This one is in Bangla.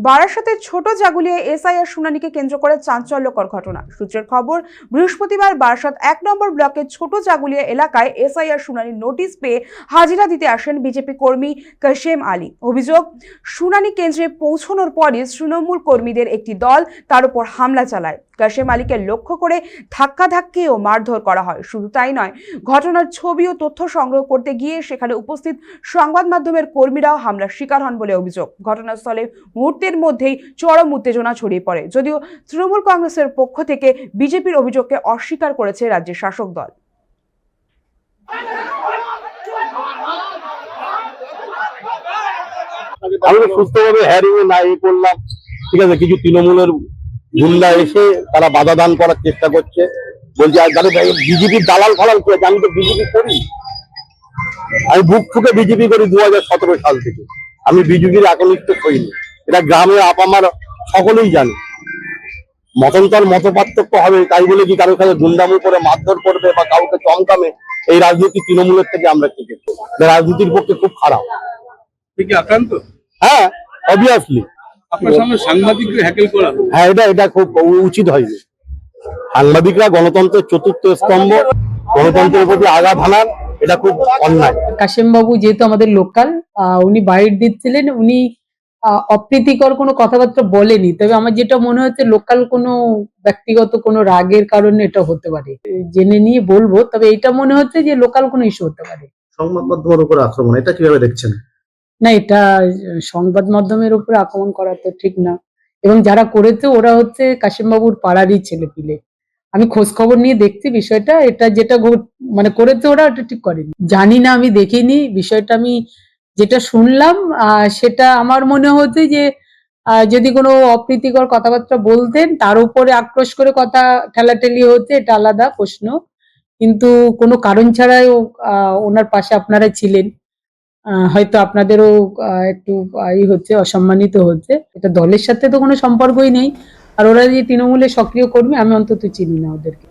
বারাসাতের ছোট জাগুলিয়া এসআইআর শুনানিকে কেন্দ্র করে চাঞ্চল্যকর ঘটনা। সূত্রের খবর, বৃহস্পতিবার বারাসাত ১ নম্বর ব্লকের ছোট জাগুলিয়া এলাকায় এসআইআর শুনানির নোটিশ পেয়ে হাজিরা দিতে আসেন বিজেপি কর্মী কাশেম আলী। অভিযোগ, শুনানি কেন্দ্রে পৌঁছানোর পরই তৃণমূল কর্মীদের একটি দল তার উপর হামলা চালায়। কাশেম আলীকে লক্ষ্য করে ধাক্কাধাক্কি ও মারধর করা হয়। শুধু তাই নয়, ঘটনার ছবি ও তথ্য সংগ্রহ করতে গিয়ে সেখানে উপস্থিত সংবাদ মাধ্যমের কর্মীরাও হামলার শিকার হন বলে অভিযোগ। ঘটনাস্থলে মুহূর্তের মধ্যেই চরম উত্তেজনা ছড়িয়ে পড়ে। যদিও তৃণমূল কংগ্রেসের পক্ষ থেকে বিজেপির অভিযোগকে অস্বীকার করেছে রাজ্যের শাসক দল। আমি সুস্থভাবে হ্যারিং এ নাই করলাম, ঠিক আছে। কিছু তৃণমূলের গুন্ডা এসে তারা বাধা দান করার চেষ্টা করছে, বলছে বিজেপির দালাল ফালাল কি আছে? আমি তো বিজেপি করি, আমি বুক ফুকে বিজেপি করি 2017 সাল থেকে। আমি বিজেপির একনিষ্ঠ হইনি, এটা গ্রামে আপামার সকলেই জানে। মতন্তর মত পার্থক্য হবে তাই বলে কি কারো কাছে গুন্ডামি করে মারধর করবে বা কাউকে চমকামে? এই রাজনীতি তৃণমূলের থেকে আমরা শিখেছি, রাজনীতির পক্ষে খুব খারাপ। আক্রান্ত, হ্যাঁ, অবভিয়াসলি। আপনার সামনে সাংবাদিকদের হ্যাকেল করা, হ্যাঁ, এটা খুব উচিত হয়নি। সাংবাদিকরা গণতন্ত্রের চতুর্থ স্তম্ভ, গণতন্ত্রের প্রতি আঘাত হানার এটা খুব অন্যায়। কাশেম বাবু যেহেতু আমাদের লোকাল, উনি বাইট দিচ্ছিলেন, উনি অপ্রীতিকর কোনো কথাবার্তা বলেনি। তবে আমার যেটা মনে হচ্ছে লোকাল কোনো ব্যক্তিগত কোনো রাগের কারণে এটা হতে পারে, জেনে নিয়ে বলবো। তবে এটা মনে হচ্ছে যে লোকাল কোনো ইস্যু হতে পারে। সংবাদ মাধ্যমের উপর আক্রমণ, এটা কিভাবে দেখছেন? না, এটা সংবাদ মাধ্যমের উপরে আক্রমণ করা তো ঠিক না। এবং যারা করেছে ওরা হচ্ছে কাশেম বাবুর পাড়ারই ছেলেপিলে। আমি খোঁজ খবর নিয়ে দেখছি বিষয়টা, এটা যেটা মানে করেছে ওরা এটা ঠিক করেনি। জানি না, আমি দেখিনি বিষয়টা। আমি যেটা শুনলাম সেটা আমার মনে হচ্ছে যে যদি কোনো অপ্রীতিকর কথাবার্তা বলতেন তার উপরে আক্রোশ করে কথা ঠেলাঠেলি হচ্ছে, এটা আলাদা প্রশ্ন। কিন্তু কোনো কারণ ছাড়াই ওনার পাশে আপনারা ছিলেন, হয়তো আপনাদেরও একটু হচ্ছে, অসম্মানিত হচ্ছে। এটা দলের সাথে তো কোনো সম্পর্কই নেই। আর ওরা যে তৃণমূলের সক্রিয় কর্মী, আমি অন্তত চিনি না ওদেরকে।